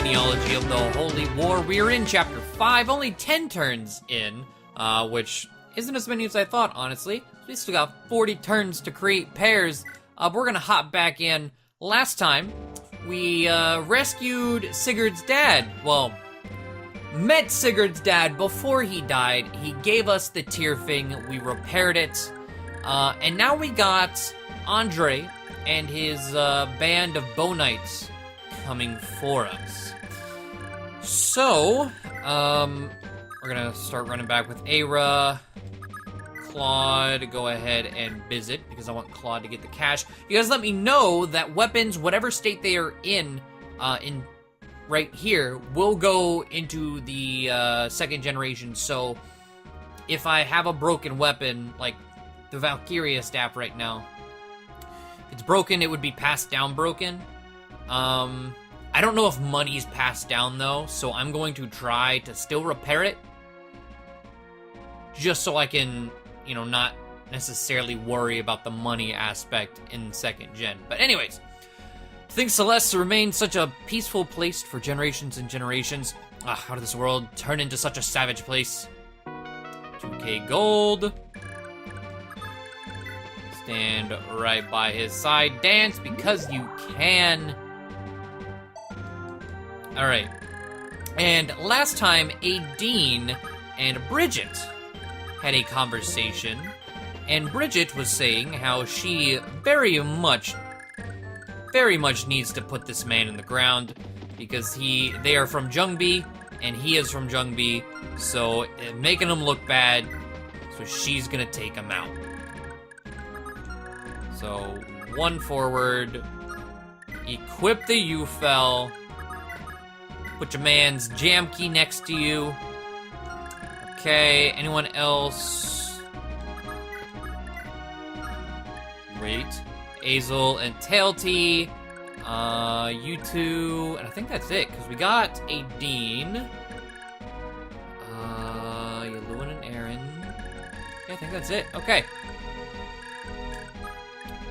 Genealogy of the Holy War. We're in Chapter 5, only 10 turns in, which isn't as many as I thought, honestly. We still got 40 turns to create pairs. But we're gonna hop back in. Last time, we rescued Sigurd's dad. Well, met Sigurd's dad before he died. He gave us the Tyrfing, we repaired it, and now we got Andre and his band of bow knights coming for us. So, we're gonna start running back with Aira. Claude, go ahead and visit, because I want Claude to get the cash. You guys let me know that weapons, whatever state they are in right here, will go into the second generation. So, if I have a broken weapon, like the Valkyria staff right now, if it's broken, it would be passed down broken. I don't know if money's passed down, though, so I'm going to try to still repair it, just so I can, you know, not necessarily worry about the money aspect in second gen. But anyways, to think Celeste remained such a peaceful place for generations and generations. How did this world turn into such a savage place? 2k gold. Stand right by his side. Dance because you can. Alright. And last time, Aideen and Bridget had a conversation, and Bridget was saying how she very much needs to put this man in the ground, because they are from Jungbi, and he is from Jungbi, so making him look bad, so she's gonna take him out. So, one forward, equip the U-Fell, put your man's jam key next to you. Okay, anyone else? Great. Azel and Tailty. You two, and I think that's it, because we got Aideen. Yellow and Aaron. Yeah, I think that's it. Okay.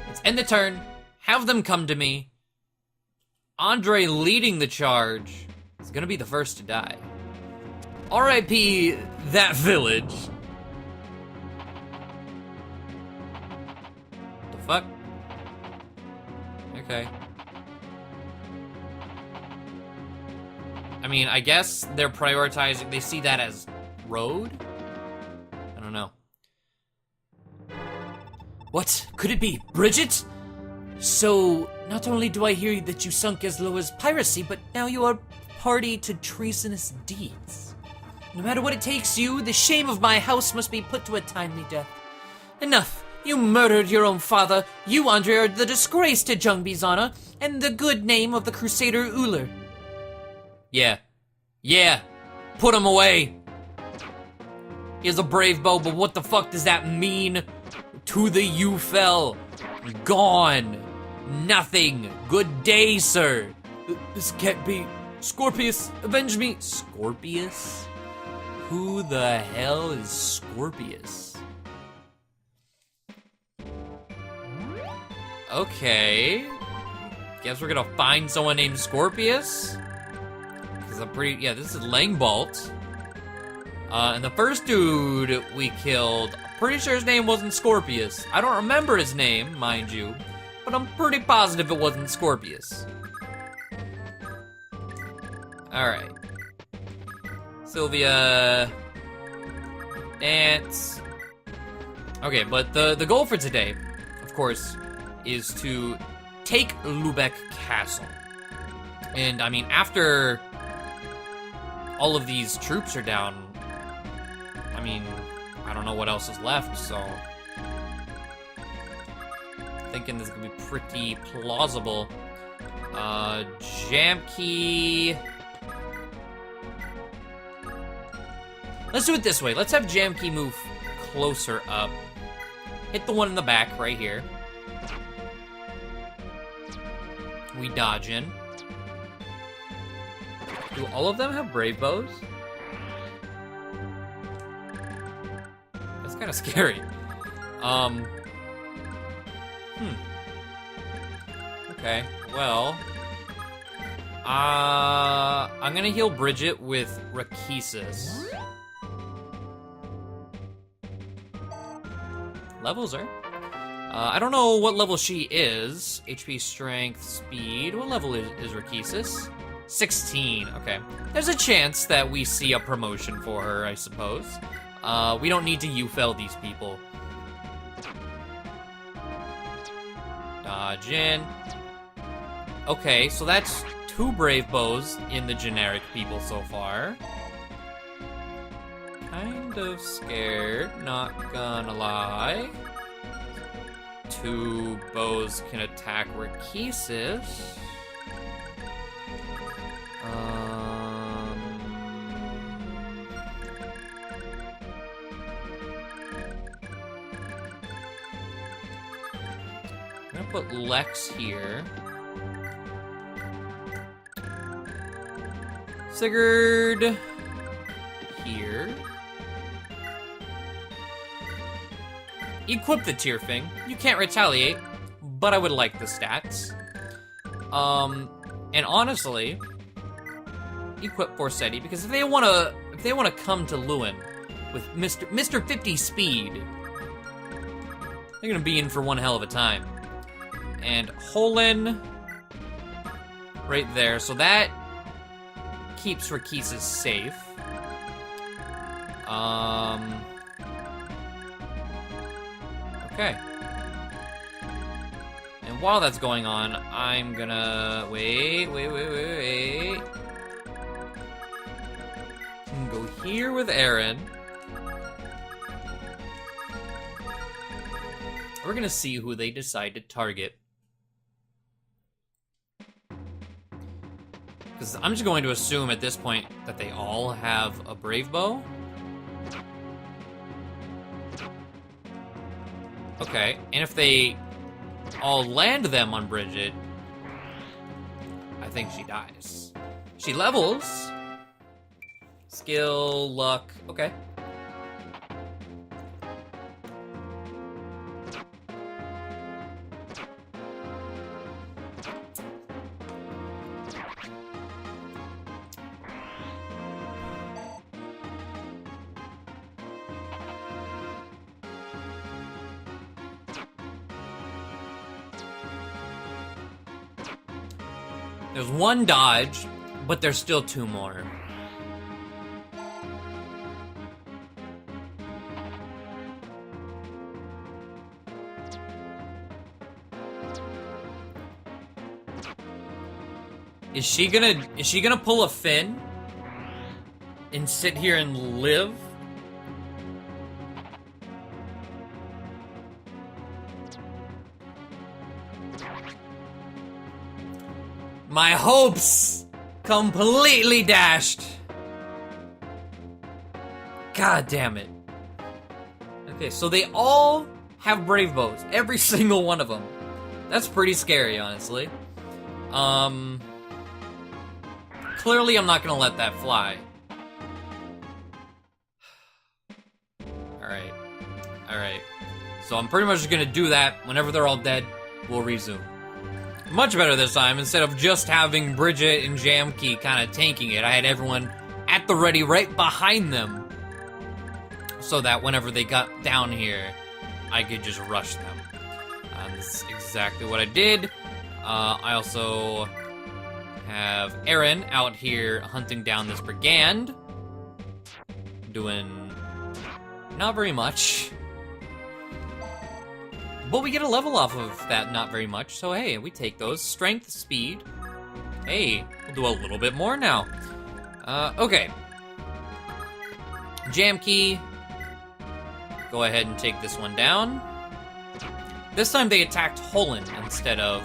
Let's end the turn. Have them come to me. Andre leading the charge is gonna be the first to die. R.I.P. that village. The fuck? Okay. I mean, I guess they're prioritizing, they see that as road? I don't know. What? Could it be Bridget? So, not only do I hear that you sunk as low as piracy, but now you are party to treasonous deeds. No matter what it takes you, the shame of my house must be put to a timely death. Enough! You murdered your own father. You, Andre, are the disgrace to Jungbi's honor, and the good name of the Crusader Uller. Yeah. Put him away! He has a brave bow, but what the fuck does that mean? To the U-Fell. Gone. Nothing. Good day, sir. This can't be. Scorpius, avenge me. Scorpius? Who the hell is Scorpius? Okay. Guess we're gonna find someone named Scorpius? Because I'm pretty, yeah, this is Langbalt. And the first dude we killed, I'm pretty sure his name wasn't Scorpius. I don't remember his name, mind you, but I'm pretty positive it wasn't Scorpius. Alright. Sylvia. Dance. Okay, but the goal for today, of course, is to take Lubeck Castle. And, I mean, after all of these troops are down, I mean, I don't know what else is left, so I'm thinking this is gonna be pretty plausible. Jamkey. Let's do it this way. Let's have Jamkey move closer up. Hit the one in the back right here. We dodge in. Do all of them have brave bows? That's kind of scary. Okay, well, I'm gonna heal Bridget with Rakesis. Levels her. I don't know what level she is. HP, strength, speed. What level is Rakesis? 16, okay. There's a chance that we see a promotion for her, I suppose. We don't need to UFL these people. Dodge in. Okay, so that's 2 Brave Bows in the generic people so far. Kind of scared, not gonna lie. 2 bows can attack Rakesis. I'm gonna put Lex here. Sigurd here. Equip the Tearfing. You can't retaliate, but I would like the stats. And honestly, equip Forseti, because if they wanna come to Lewin with Mr. 50 speed, they're gonna be in for one hell of a time. And Holin right there, so that keeps Rakesis safe. Okay. And while that's going on, I'm gonna wait. Go here with Aaron. We're gonna see who they decide to target. Because I'm just going to assume at this point that they all have a Brave Bow. Okay, and if they all land them on Bridget, I think she dies. She levels. Skill, luck, okay. There's 1 dodge, but there's still 2 more. Is she gonna pull a Finn and sit here and live? My hopes completely dashed. God damn it. Okay, so they all have Brave Bows. Every single one of them. That's pretty scary, honestly. Clearly I'm not gonna let that fly. Alright. So I'm pretty much just gonna do that. Whenever they're all dead, we'll resume. Much better this time. Instead of just having Bridget and Jamkey kind of tanking it, I had everyone at the ready right behind them. So that whenever they got down here, I could just rush them. This is exactly what I did. I also have Aaron out here hunting down this brigand. Doing not very much. But we get a level off of that not very much, so hey, we take those. Strength, speed. Hey, we'll do a little bit more now. Okay. Jamkey. Go ahead and take this one down. This time they attacked Holland instead of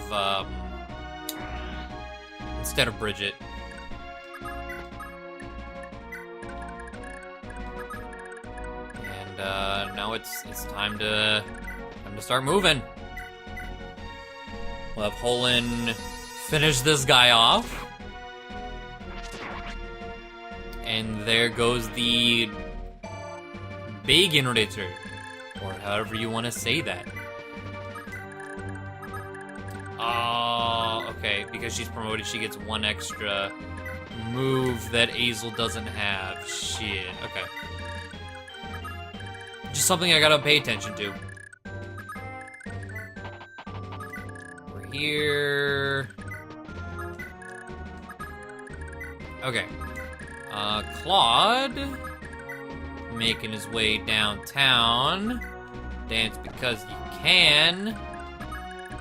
Bridget. And now it's time to start moving. We'll have Holland finish this guy off. And there goes the Beginritter, or however you want to say that. Okay, because she's promoted, she gets 1 extra move that Azel doesn't have. Shit, okay. Just something I gotta pay attention to. We're here. Okay. Claude, making his way downtown. Dance because you can.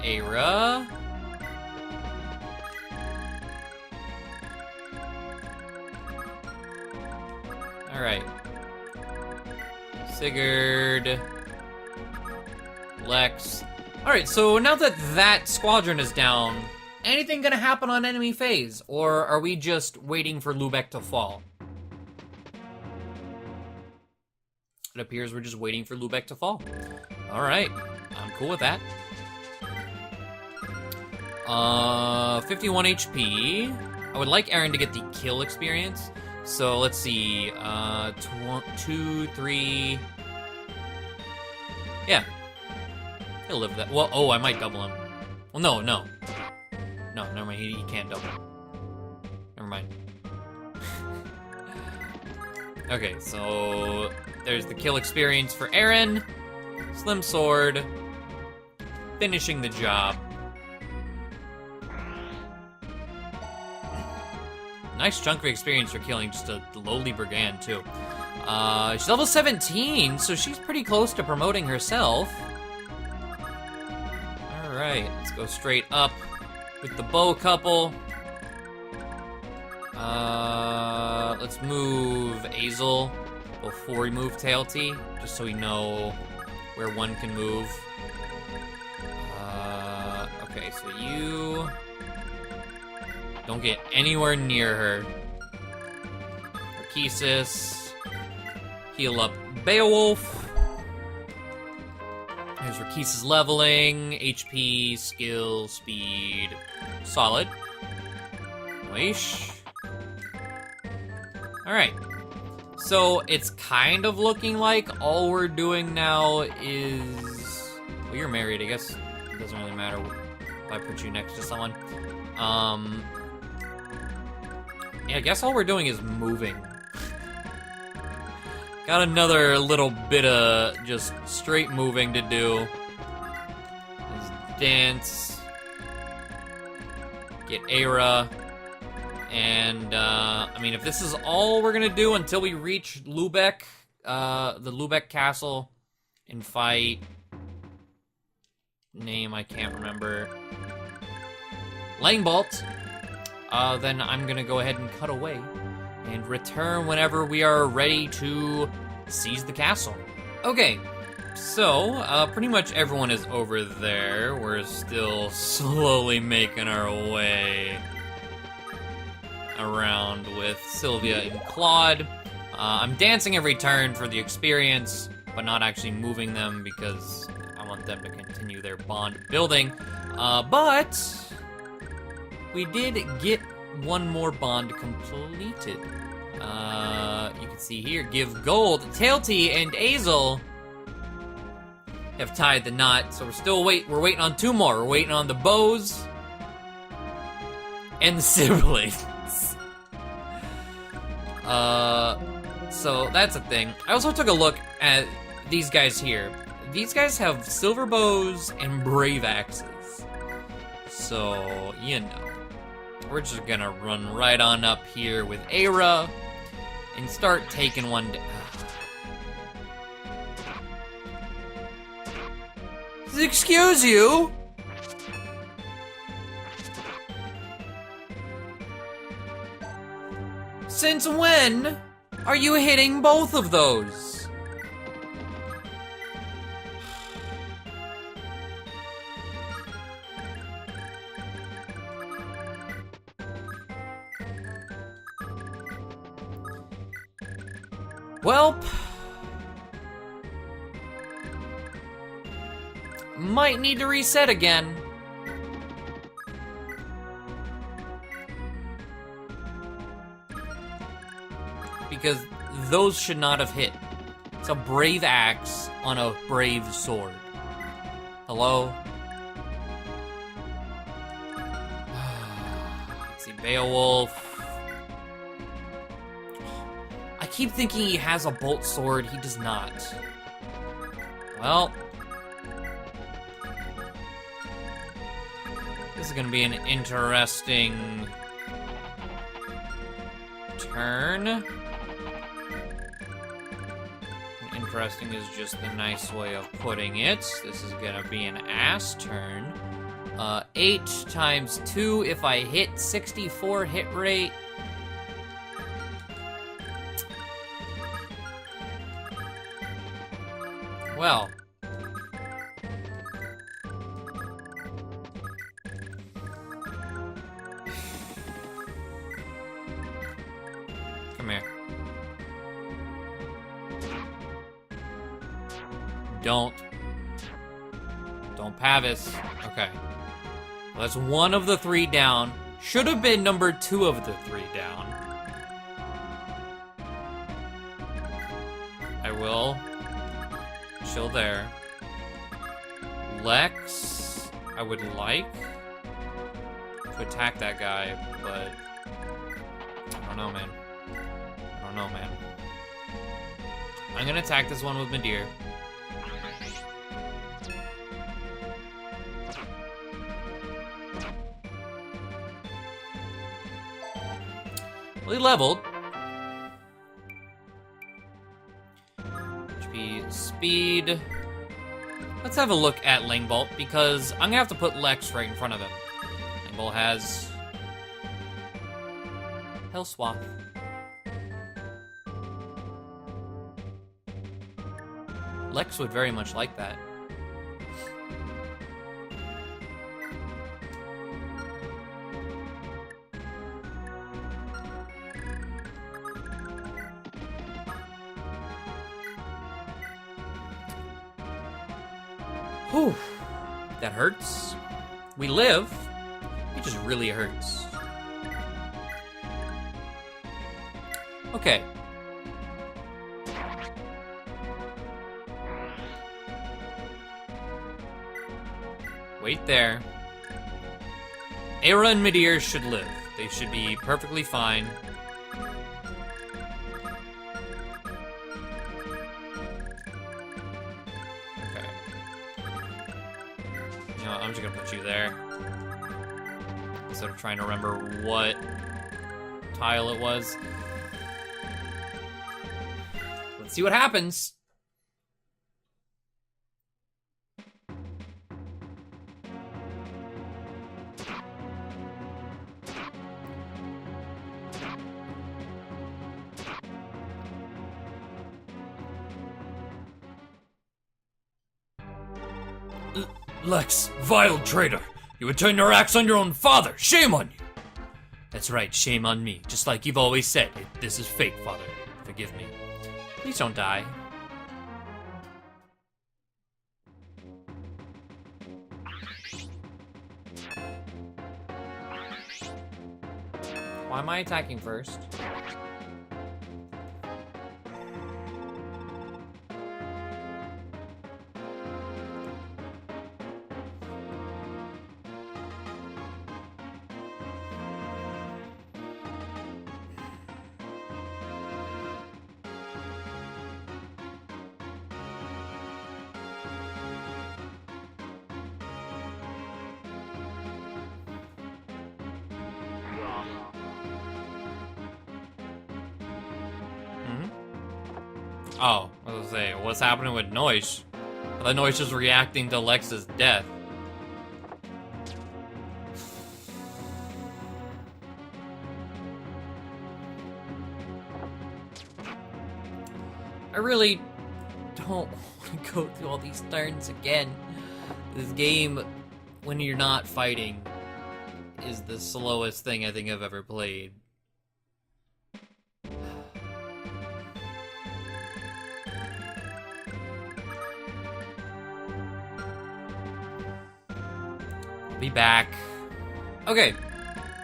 Era. Alright. Sigurd. Lex. Alright, so now that that squadron is down, anything gonna happen on enemy phase? Or are we just waiting for Lubeck to fall? It appears we're just waiting for Lubeck to fall. Alright, I'm cool with that. 51 HP. I would like Aaron to get the kill experience. So let's see, 2, 3. Yeah. He'll live with that. Well, oh, I might double him. Well, no. No, never mind, he can't double. Never mind. Okay, so there's the kill experience for Aaron. Slim Sword. Finishing the job. Nice chunk of experience for killing just a lowly brigand, too. She's level 17, so she's pretty close to promoting herself. Alright, let's go straight up with the bow couple. Let's move Azel before we move Tailty, just so we know where one can move. Okay, so you don't get anywhere near her. Rakesis. Heal up Beowulf. There's Rakesis leveling. HP, skill, speed. Solid. Noish. Alright. So it's kind of looking like all we're doing now is... Well, you're married, I guess. It doesn't really matter if I put you next to someone. Yeah, I guess all we're doing is moving. Got another little bit of just straight moving to do. Let's dance. Get Era. And, I mean, if this is all we're gonna do until we reach Lubeck, the Lubeck Castle, and fight... Name I can't remember. Langbalt. Then I'm gonna go ahead and cut away and return whenever we are ready to seize the castle. Okay, so, pretty much everyone is over there. We're still slowly making our way around with Sylvia and Claude. I'm dancing every turn for the experience, but not actually moving them because I want them to continue their bond building. But we did get one more bond completed. You can see here, give gold. Tailty and Azel have tied the knot, so we're waiting on two more. We're waiting on the bows and the siblings. So that's a thing. I also took a look at these guys here. These guys have silver bows and brave axes. So, you know. We're just gonna run right on up here with Era and start taking one down. Excuse you? Since when are you hitting both of those? Welp. Might need to reset again. Because those should not have hit. It's a brave axe on a brave sword. Hello? Let's see, Beowulf. I keep thinking he has a bolt sword. He does not. Well, this is gonna be an interesting turn. Interesting is just the nice way of putting it. This is gonna be an ass turn. 8 times 2 if I hit 64 hit rate. Well. Come here. Don't Pavis. Okay. Well, that's 1 of the 3 down. Should have been number 2 of the 3 down. I will chill there. Lex, I would like to attack that guy, but I don't know, man. I don't know, man. I'm gonna attack this one with Medir. Well, he leveled. HP, speed. Let's have a look at Langbolt, because I'm gonna have to put Lex right in front of him. Langbolt has Hell Swap. Lex would very much like that. Whew, that hurts. We live. It just really hurts. Okay. Wait there. Aera and Medir should live. They should be perfectly fine. I'm just gonna put you there. Instead of trying to remember what tile it was. Let's see what happens. Lex, vile traitor! You would turn your axe on your own father! Shame on you! That's right, shame on me. Just like you've always said, this is fate, father. Forgive me. Please don't die. Why am I attacking first? Oh, I was gonna say, what's happening with Noish? I thought Noish was reacting to Lex's death. I really don't want to go through all these turns again. This game, when you're not fighting, is the slowest thing I think I've ever played. Be back. Okay,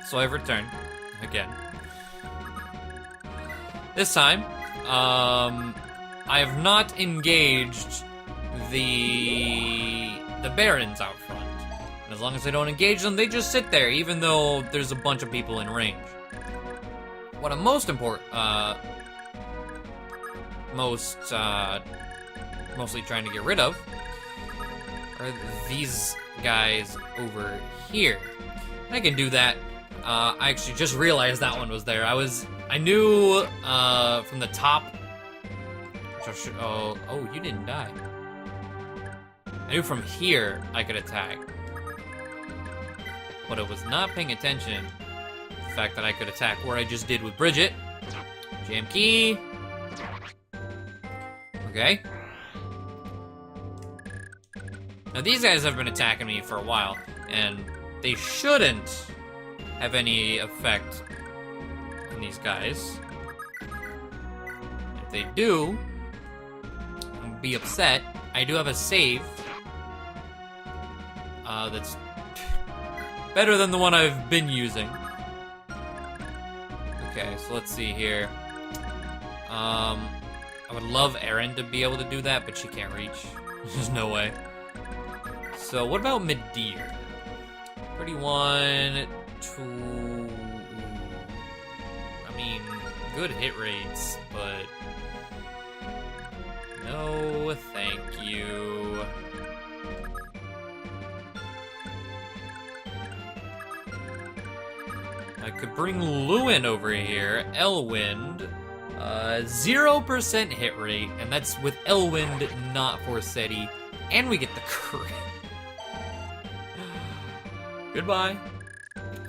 so I've returned again. This time, I have not engaged the barons out front. And as long as I don't engage them, they just sit there, even though there's a bunch of people in range. What I'm most mostly trying to get rid of are these guys over here. And I can do that. I actually just realized that one was there. I knew from the top. Oh, you didn't die. I knew from here I could attack, but I was not paying attention to the fact that I could attack where I just did with Bridget. Jam key. Okay. Now these guys have been attacking me for a while, and they shouldn't have any effect on these guys. If they do, I'll be upset. I do have a save that's better than the one I've been using. Okay, so let's see here. I would love Erin to be able to do that, but she can't reach. There's no way. So what about Midir? 31, 2... I mean, good hit rates, but... no, thank you. I could bring Lewin over here. Elwind. 0% hit rate, and that's with Elwind, not Forseti. And we get the crit. Goodbye.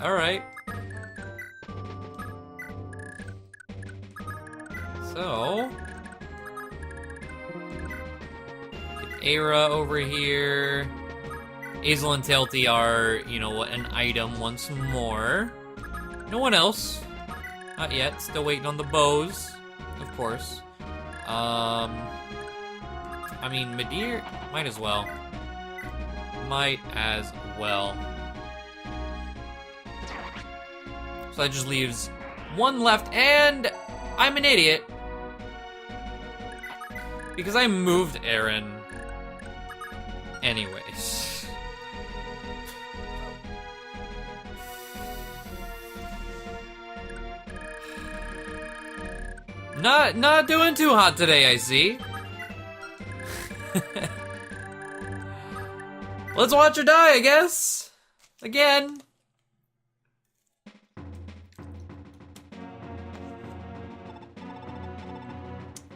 Alright. So... get Aira over here. Azel and Telti are, you know, an item once more. No one else. Not yet. Still waiting on the bows, of course. I mean, Midir, might as well. Might as well. So that just leaves one left, and I'm an idiot. Because I moved Erin anyways. Not doing too hot today, I see. Let's watch her die, I guess. Again.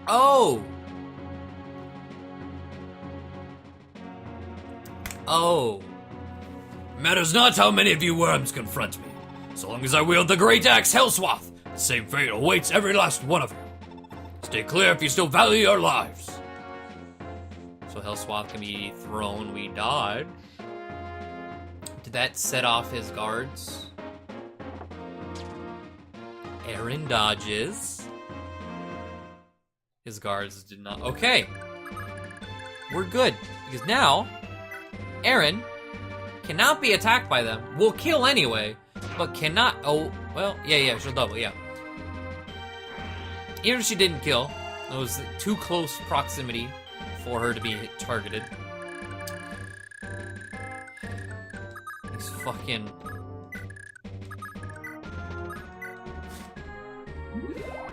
Oh. Oh. Matters not how many of you worms confront me. So long as I wield the great axe Hellswath, the same fate awaits every last one of you. Stay clear if you still value your lives. So Hellswath can be thrown, we dodge. Did that set off his guards? Erin dodges. His guards did not. Okay. We're good. Because now, Erin cannot be attacked by them. Will kill anyway, but cannot. Oh, well, yeah, she'll double, yeah. Even if she didn't kill, it was too close proximity for her to be targeted. These fucking...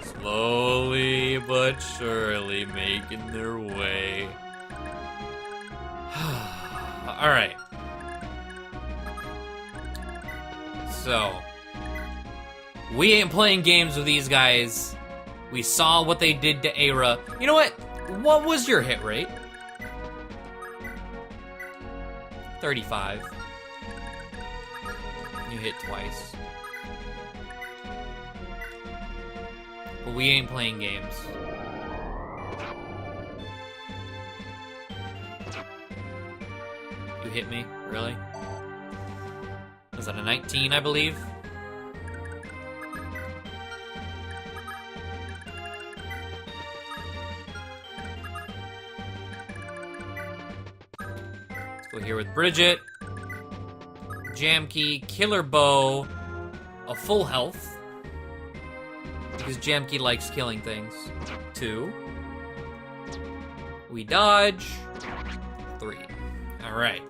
slowly but surely making their way. Alright. So, we ain't playing games with these guys. We saw what they did to Aira. You know what? What was your hit rate? 35. You hit twice. But we ain't playing games. You hit me? Really? Was that a 19, I believe? Let's go here with Bridget. Jam key, killer bow, a full health. Because Jamkey likes killing things. 2. We dodge. 3. Alright.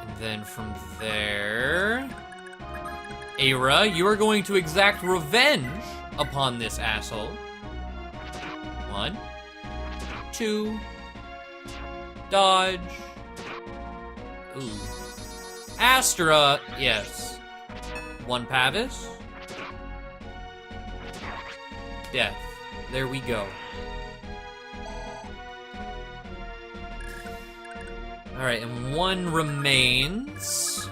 And then from there... Aira, you are going to exact revenge upon this asshole. 1, 2, dodge. Ooh. Astra, yes. 1 Pavis. Death. There we go. Alright, and 1 remains.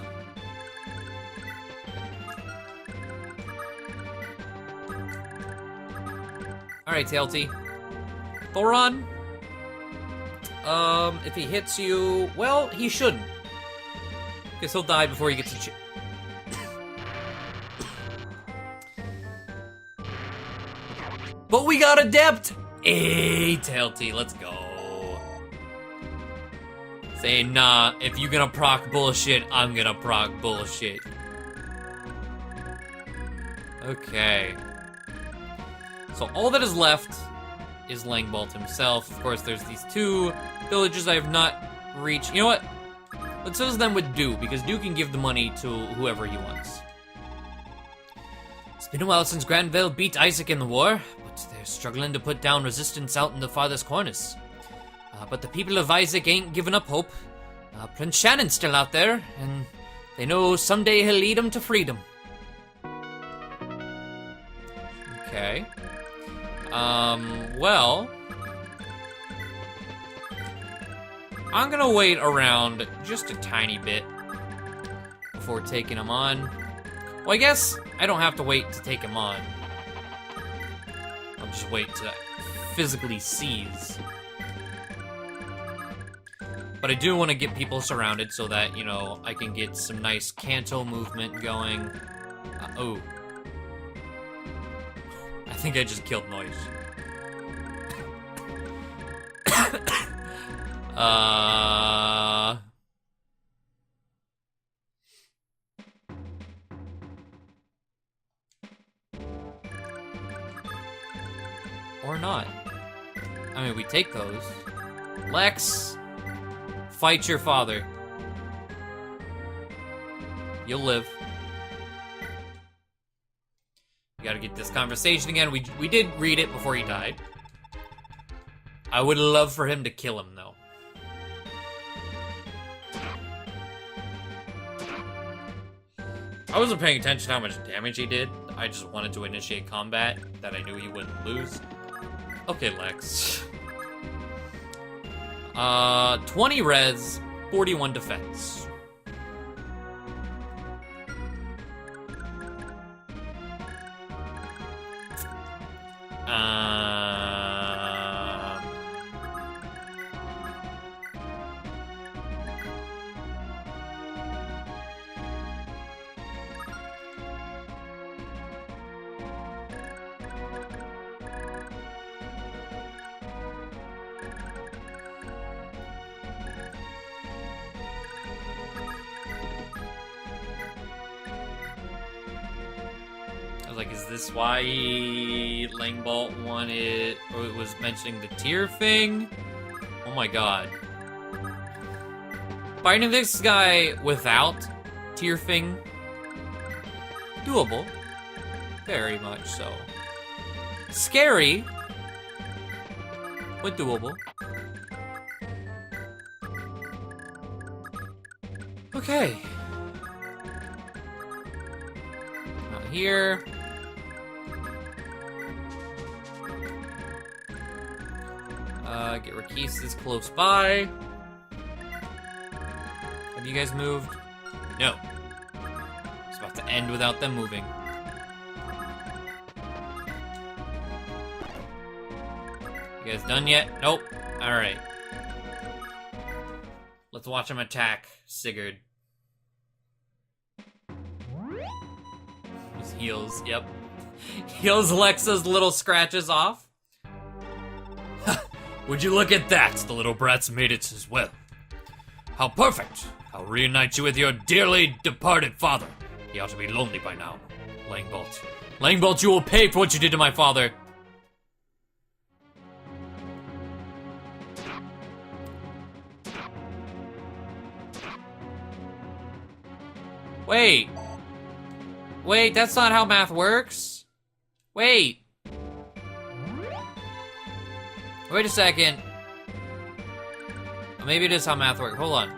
Alright, TLT. Thoron. If he hits you, well, he shouldn't. Because he'll die before he gets to But we got Adept! Hey, TLT, let's go. Say, nah, if you gonna proc bullshit, I'm gonna proc bullshit. Okay. So all that is left is Langbalt himself. Of course, there's these 2 villages I have not reached. You know what? Let's use them with Do, because Do can give the money to whoever he wants. It's been a while since Granville beat Isaac in the war, but they're struggling to put down resistance out in the farthest corners. But the people of Isaac ain't giving up hope. Prince Shannon's still out there, and they know someday he'll lead them to freedom. Okay. Well, I'm gonna wait around just a tiny bit before taking him on. Well, I guess I don't have to wait to take him on. I'll just wait to physically seize. But I do want to get people surrounded so that, you know, I can get some nice canto movement going. Oh. I think I just killed Noise. Or not. I mean, we take those. Lex, fight your father. You'll live. We gotta get this conversation again. We did read it before he died. I would love for him to kill him, though. I wasn't paying attention to how much damage he did. I just wanted to initiate combat that I knew he wouldn't lose. Okay, Lex. 20 res, 41 defense. Like, is this why Langbolt wanted, or was mentioning the tier thing? Oh my god. Fighting this guy without tier thing, doable. Very much so. Scary, but doable. Okay. Not here. Get Rakeses close by. Have you guys moved? No. It's about to end without them moving. You guys done yet? Nope. Alright. Let's watch him attack Sigurd. His heals, yep. Heals Lexa's little scratches off. Would you look at that? The little brat's made it as well. How perfect! I'll reunite you with your dearly departed father. He ought to be lonely by now. Langbolt. Langbolt, you will pay for what you did to my father. Wait. Wait, that's not how math works. Wait. Wait a second. Maybe it is how math works. Hold on.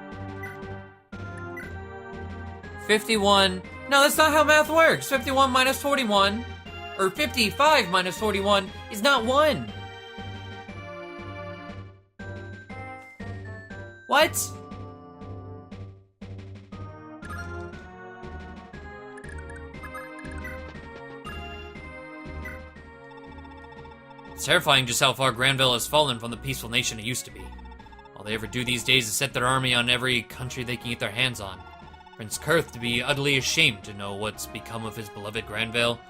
51. No, that's not how math works. 51 minus 41, or 55 minus 41 is not 1. What? It's terrifying just how far Granville has fallen from the peaceful nation it used to be. All they ever do these days is set their army on every country they can get their hands on. Prince Kurth to be utterly ashamed to know what's become of his beloved Granville.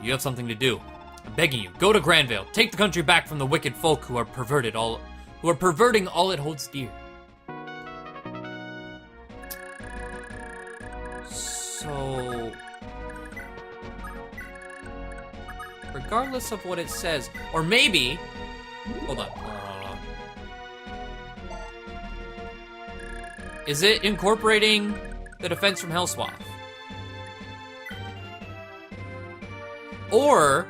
You have something to do. I'm begging you, go to Granville. Take the country back from the wicked folk who are perverting all it holds dear. So, regardless of what it says, or maybe, hold on. Is it incorporating the defense from Hellswath? Or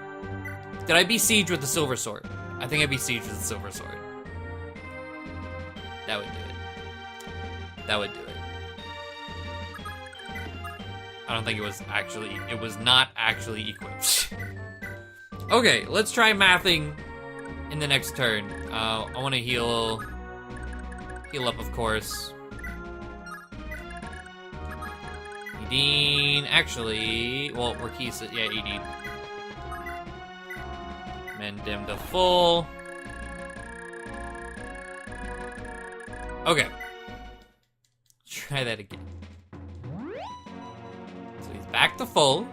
did I besiege with the Silver Sword? I think I besieged with the Silver Sword. That would do it. That would do it. I don't think it was not actually equipped. Okay, let's try mathing in the next turn. I want to heal up, of course. Edine, actually, well, Rakisa, yeah, Edine. Mend him to full. Okay. Try that again. So he's back to full.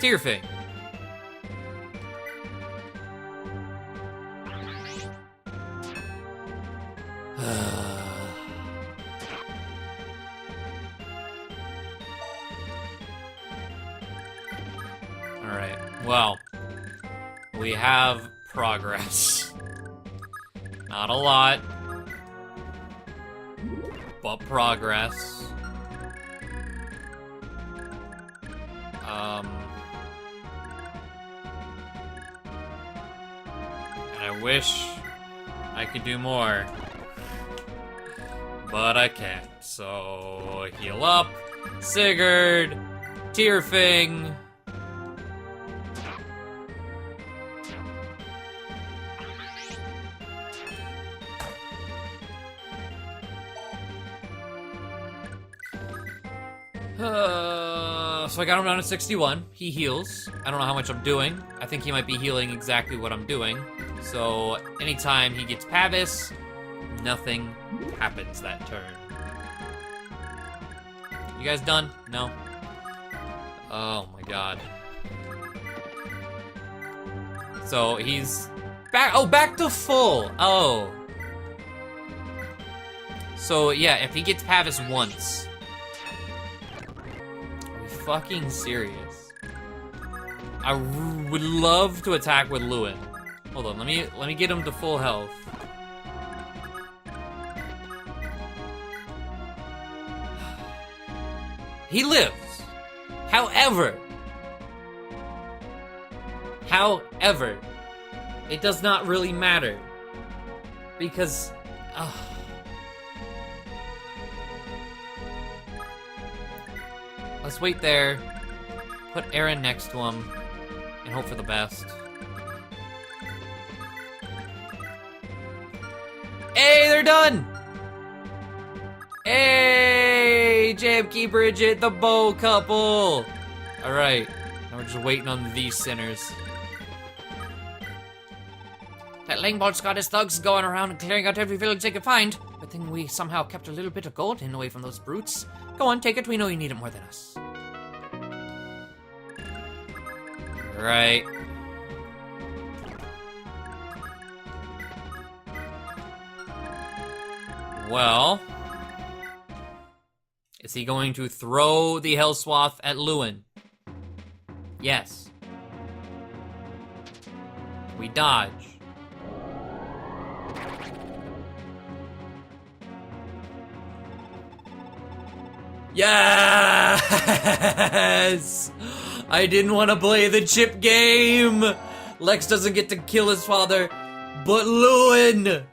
Tearfing. Alright, well, we have progress. Not a lot, but progress. And I wish I could do more, but I can't. So, heal up, Sigurd, Tearfing. So I got him down to 61. He heals. I don't know how much I'm doing. I think he might be healing exactly what I'm doing. So anytime he gets Pavis, nothing happens that turn. You guys done? No? Oh my god. So he's back. Oh, back to full. Oh. So yeah, if he gets Pavis once. Fucking serious. I would love to attack with Lewin. Hold on, let me get him to full health. He lives. However, it does not really matter because let's wait there, put Aaron next to him, and hope for the best. Hey, they're done! Hey, Jamke Bridget, the bow couple! Alright, now we're just waiting on these sinners. That Langbalt's got his thugs going around and clearing out every village they could find. Good thing we somehow kept a little bit of gold hidden away from those brutes. Go on, take it. We know you need it more than us. Right. Well, is he going to throw the Hellswath at Lewin? Yes. We dodge. Yes! I didn't want to play the chip game! Lex doesn't get to kill his father, but Lewin!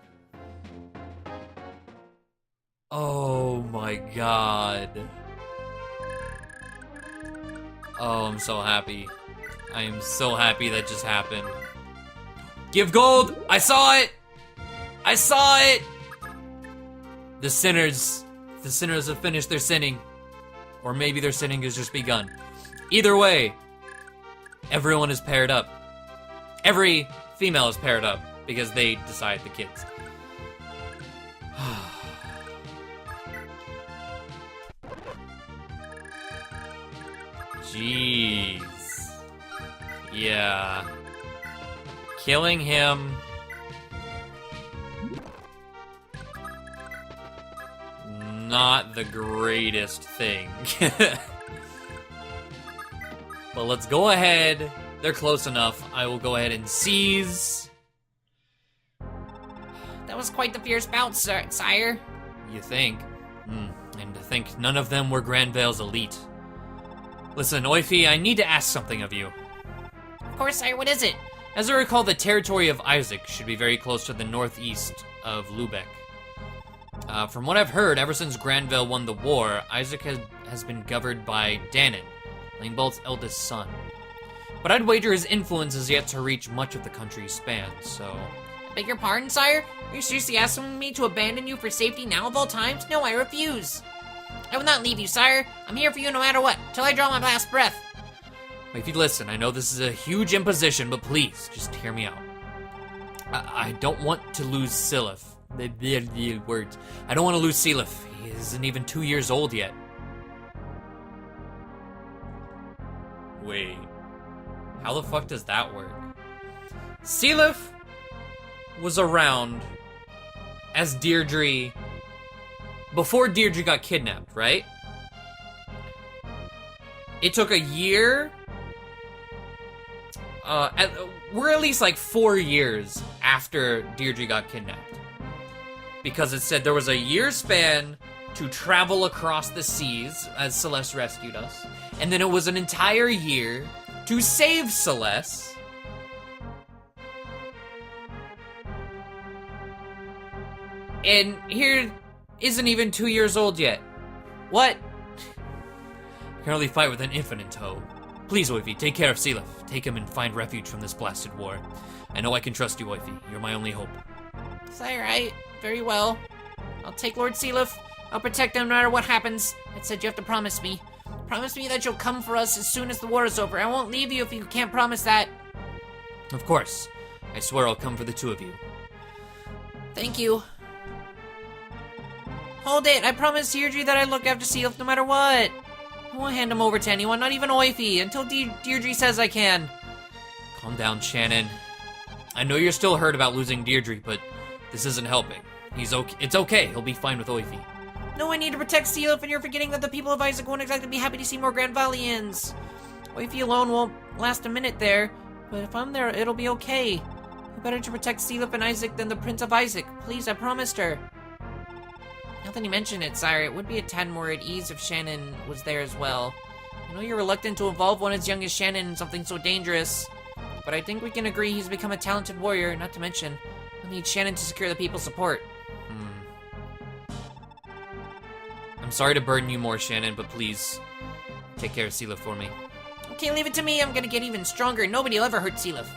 Oh my god. Oh, I'm so happy. I am so happy that just happened. Give gold! I saw it! I saw it! The sinners have finished their sinning. Or maybe their sinning has just begun. Either way, everyone is paired up. Every female is paired up because they decide the kids. Jeez. Yeah. Killing him. Not the greatest thing. But let's go ahead. They're close enough. I will go ahead and seize. That was quite the fierce bout, sire. You think? And to think none of them were Granvale's elite. Listen, Oifi, I need to ask something of you. Of course, sire, what is it? As I recall, the territory of Isaac should be very close to the northeast of Lubeck. From what I've heard, ever since Granvale won the war, Isaac has been governed by Danon, Langbolt's eldest son. But I'd wager his influence is yet to reach much of the country's span, so... Beg your pardon, sire? Are you seriously asking me to abandon you for safety now of all times? No, I refuse. I will not leave you, sire. I'm here for you no matter what, till I draw my last breath. If you listen, I know this is a huge imposition, but please, just hear me out. I don't want to lose Silif. The words. I don't want to lose Silif. He isn't even 2 years old yet. Wait. How the fuck does that work? Silif was around as Deirdre... before Deirdre got kidnapped, right? It took a year... we're at least like 4 years after Deirdre got kidnapped. Because it said there was a year span to travel across the seas as Celeste rescued us. And then it was an entire year to save Celeste. And here isn't even 2 years old yet. What? I can only fight with an infant in tow. Please, Oifi, take care of Silif. Take him and find refuge from this blasted war. I know I can trust you, Oifi. You're my only hope. Sire, very well. I'll take Lord Silif. I'll protect him no matter what happens. I said you have to promise me. Promise me that you'll come for us as soon as the war is over. I won't leave you if you can't promise that. Of course. I swear I'll come for the two of you. Thank you. Hold it. I promised Deirdre that I'd look after Silif no matter what. I won't hand him over to anyone, not even Oifi, until Deirdre says I can. Calm down, Shannon. I know you're still hurt about losing Deirdre, but this isn't helping. It's okay. He'll be fine with Oifi. No, I need to protect Silif, and you're forgetting that the people of Isaac won't exactly be happy to see more Granvalians. Oifi alone won't last a minute there, but if I'm there, it'll be okay. Who better to protect Silif and Isaac than the Prince of Isaac? Please, I promised her. Now that you mention it, sire, it would be a tad more at ease if Shannon was there as well. I know you're reluctant to involve one as young as Shannon in something so dangerous, but I think we can agree he's become a talented warrior, not to mention, we'll need Shannon to secure the people's support. I'm sorry to burden you more, Shannon, but please, take care of Silif for me. Okay, leave it to me. I'm gonna get even stronger. Nobody will ever hurt Silif.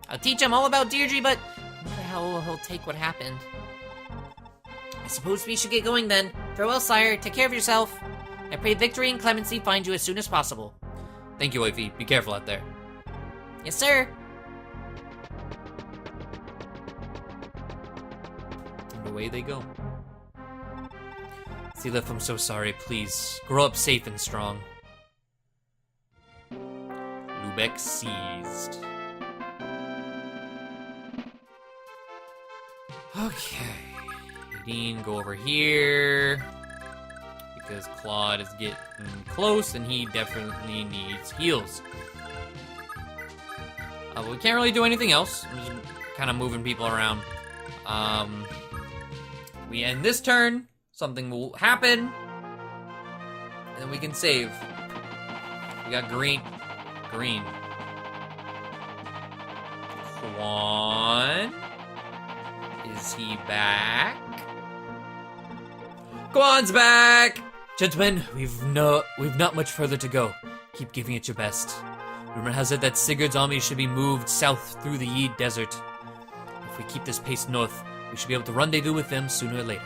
I'll teach him all about Deirdre, but I wonder how he'll take what happened. I suppose we should get going then. Farewell, sire. Take care of yourself. I pray victory and clemency find you as soon as possible. Thank you, Oifi. Be careful out there. Yes, sir. And away they go. Silif, I'm so sorry. Please, grow up safe and strong. Lubeck seized. Okay. Nadine, go over here. Because Claude is getting close and he definitely needs heals. But we can't really do anything else. I'm just kind of moving people around. We end this turn. Something will happen. And then we can save. We got green. Green. Quan? Is he back? Quan's back! Gentlemen, we've not much further to go. Keep giving it your best. Rumor has it that Sigurd's army should be moved south through the Yid Desert. If we keep this pace north, we should be able to rendezvous with them sooner or later.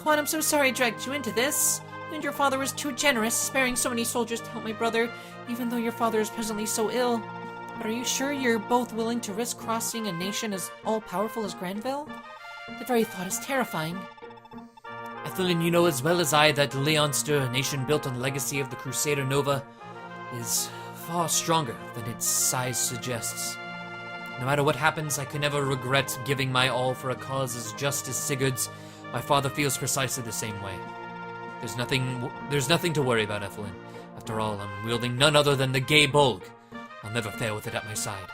Quan, I'm so sorry I dragged you into this. You and your father was too generous, sparing so many soldiers to help my brother, even though your father is presently so ill. But are you sure you're both willing to risk crossing a nation as all-powerful as Granville? The very thought is terrifying. Ethelyn, you know as well as I that Leonster, a nation built on the legacy of the Crusader Nova, is far stronger than its size suggests. No matter what happens, I can never regret giving my all for a cause as just as Sigurd's. My father feels precisely the same way. There's nothing to worry about, Ethelyn. After all, I'm wielding none other than the gay Bolg. I'll never fail with it at my side.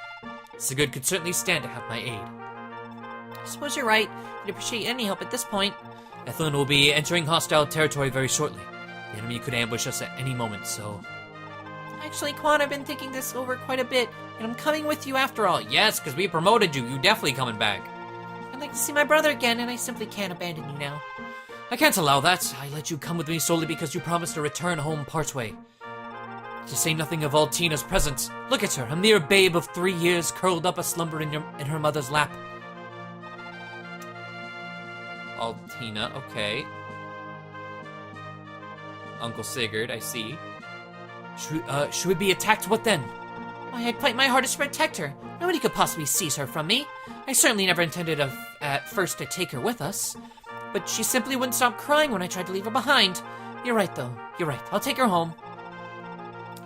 Sigurd could certainly stand to have my aid. I suppose you're right. I'd appreciate any help at this point. Ethelyn will be entering hostile territory very shortly. The enemy could ambush us at any moment, so... Actually, Quan, I've been thinking this over quite a bit, and I'm coming with you after all. Yes, because we promoted you. You definitely coming back. I'd like to see my brother again, and I simply can't abandon you now. I can't allow that. I let you come with me solely because you promised to return home partway. To say nothing of Altina's presence. Look at her, a mere babe of 3 years, curled up asslumber in her mother's lap. Altina, okay. Uncle Sigurd, I see. Should we be attacked? What then? Why, I'd fight my hardest to protect her. Nobody could possibly seize her from me. I certainly never intended at first to take her with us. But she simply wouldn't stop crying when I tried to leave her behind. You're right, though. You're right. I'll take her home.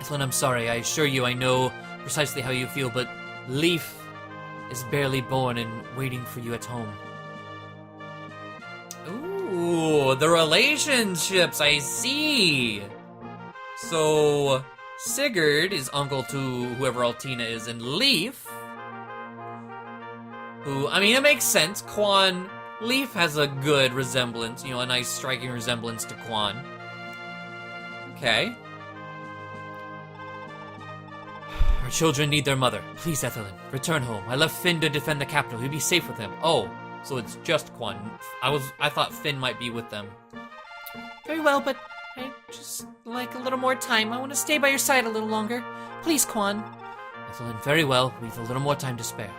Ethelyn, I'm sorry. I assure you I know precisely how you feel, but Leif is barely born and waiting for you at home. Ooh, the relationships, I see. So, Sigurd is uncle to whoever Altina is, and Leif, who, I mean, it makes sense. Quan, Leif has a good resemblance, a nice striking resemblance to Quan. Okay. Our children need their mother. Please, Ethelyn, return home. I left Finn to defend the capital. You'll be safe with him. Oh, so it's just Quan. I thought Finn might be with them. Very well, but I just like a little more time. I want to stay by your side a little longer. Please, Quan. Ethelyn, very well. We've a little more time to spare.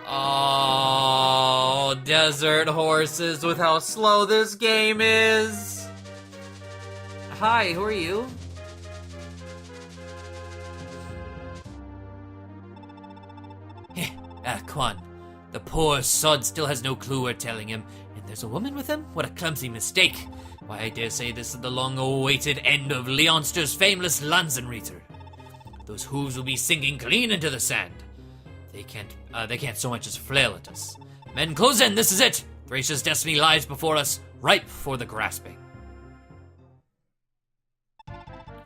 Oh, desert horses with how slow this game is. Hi, who are you? Quan. The poor sod still has no clue we're telling him. And there's a woman with him? What a clumsy mistake. Why, I dare say this is the long-awaited end of Leonster's famous Lanzenreiter. Those hooves will be sinking clean into the sand. They can't so much as flail at us. Men, close in, this is it! Thracia's destiny lies before us, ripe for the grasping.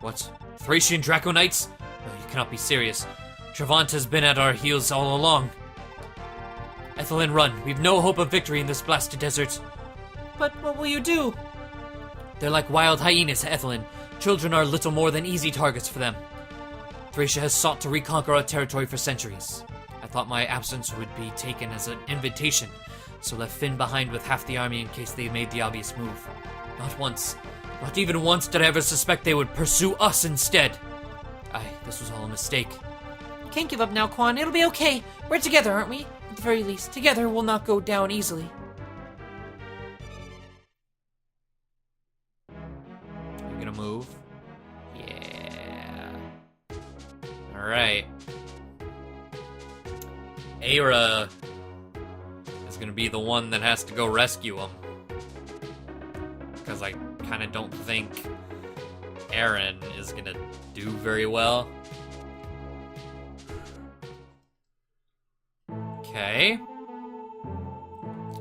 What? Thracian Draconites? No, you cannot be serious. Travant has been at our heels all along. Ethelyn, run. We've no hope of victory in this blasted desert. But what will you do? They're like wild hyenas, Ethelyn. Children are little more than easy targets for them. Thracia has sought to reconquer our territory for centuries. I thought my absence would be taken as an invitation, so left Finn behind with half the army in case they made the obvious move. Not even once did I ever suspect they would pursue us instead. This was all a mistake. Can't give up now, Quan. It'll be okay. We're together, aren't we? At the very least, together we'll not go down easily. You're gonna move? Yeah. Alright. Aira is gonna be the one that has to go rescue him. Because I kind of don't think Aaron is gonna do very well. Okay.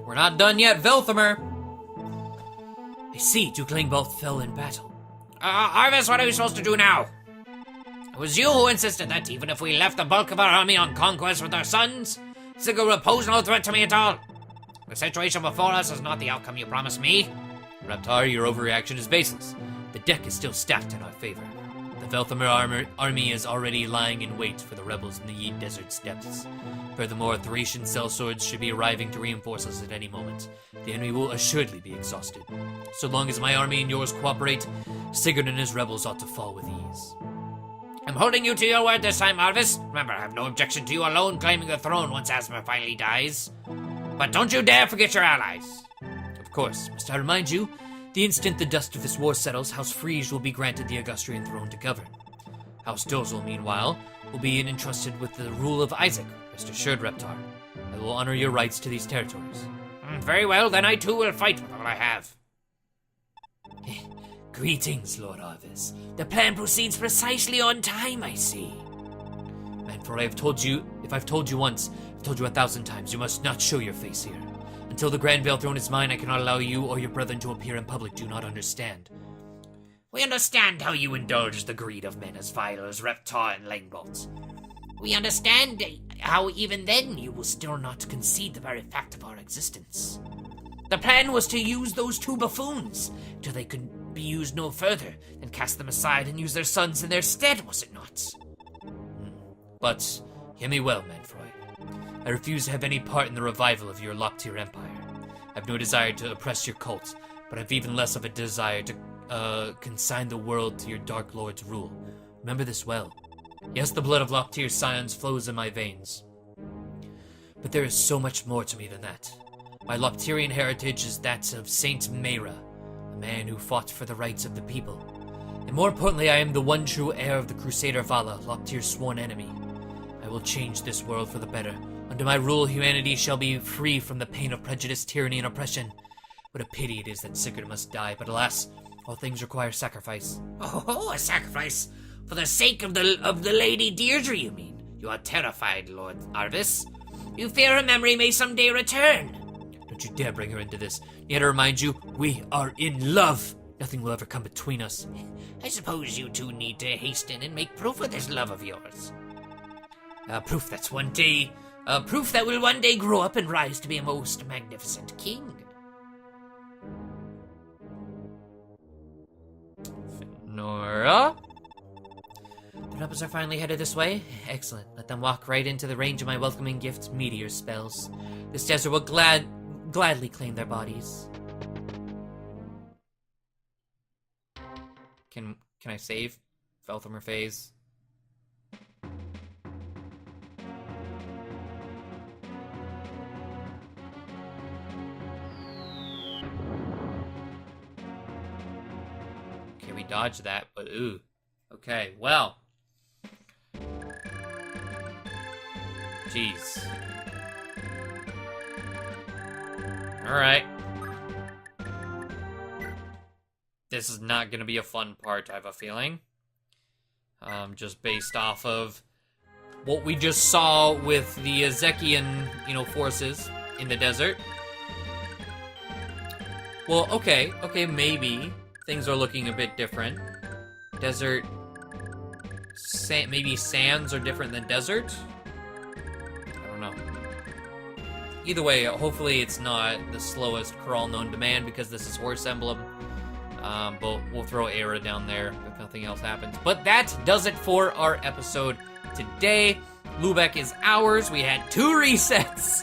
We're not done yet, Velthamer! I see, Duke Langbolt fell in battle. Arvis, what are we supposed to do now? It was you who insisted that even if we left the bulk of our army on conquest with our sons, Sigurd would pose no threat to me at all. The situation before us is not the outcome you promised me. Reptar, your overreaction is baseless. The deck is still stacked in our favor. The Velthamir army is already lying in wait for the rebels in the Yi Desert's depths. Furthermore, Thracian sellswords should be arriving to reinforce us at any moment. The enemy will assuredly be exhausted. So long as my army and yours cooperate, Sigurd and his rebels ought to fall with ease. I'm holding you to your word this time, Arvis. Remember, I have no objection to you alone claiming the throne once Asma finally dies. But don't you dare forget your allies. Of course. Must I remind you, the instant the dust of this war settles, House Frege will be granted the Augustrian throne to govern. House Dozel, meanwhile, will be entrusted with the rule of Isaac. Rest assured, Reptar, I will honor your rights to these territories. Very well, then I too will fight with all I have. Greetings, Lord Arvis. The plan proceeds precisely on time, I see. Manfred, if I've told you once, I've told you 1,000 times, you must not show your face here. Until the Grand Veil throne is mine, I cannot allow you or your brethren to appear in public. Do not understand. We understand how you indulge the greed of men as vile as Reptar and Langbolt. We understand how even then you will still not concede the very fact of our existence. The plan was to use those two buffoons till they could be used no further, then cast them aside and use their sons in their stead, was it not? But, hear me well, Manfred. I refuse to have any part in the revival of your Loptir Empire. I have no desire to oppress your cult, but I have even less of a desire to consign the world to your Dark Lord's rule. Remember this well. Yes, the blood of Loptir's scions flows in my veins. But there is so much more to me than that. My Loptirian heritage is that of Saint Meira, a man who fought for the rights of the people. And more importantly, I am the one true heir of the Crusader Vala, Loptir's sworn enemy. I will change this world for the better. Under my rule, humanity shall be free from the pain of prejudice, tyranny, and oppression. What a pity it is that Sigurd must die, but alas, all things require sacrifice. Oh, a sacrifice! For the sake of the Lady Deirdre, you mean? You are terrified, Lord Arvis. You fear her memory may someday return. Don't you dare bring her into this. Yet to remind you, we are in love. Nothing will ever come between us. I suppose you two need to hasten and make proof of this love of yours. Proof that will one day grow up and rise to be a most magnificent king. Nora? The rebels are finally headed this way? Excellent. Let them walk right into the range of my welcoming gift, meteor spells. This desert will gladly claim their bodies. Can I save Velthamir phase? Okay, we dodged that, but ooh. Okay, well. Jeez. Alright. This is not gonna be a fun part, I have a feeling. Just based off of what we just saw with the Ezekian, forces in the desert. Well, okay, maybe things are looking a bit different. Desert, maybe sands are different than desert? I don't know. Either way, hopefully it's not the slowest crawl known to man because this is Horse Emblem. But we'll throw Era down there if nothing else happens. But that does it for our episode today. Lubeck is ours. We had 2 resets.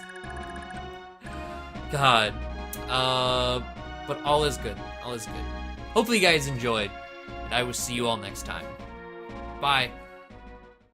God. But all is good. All is good. Hopefully you guys enjoyed. And I will see you all next time. Bye.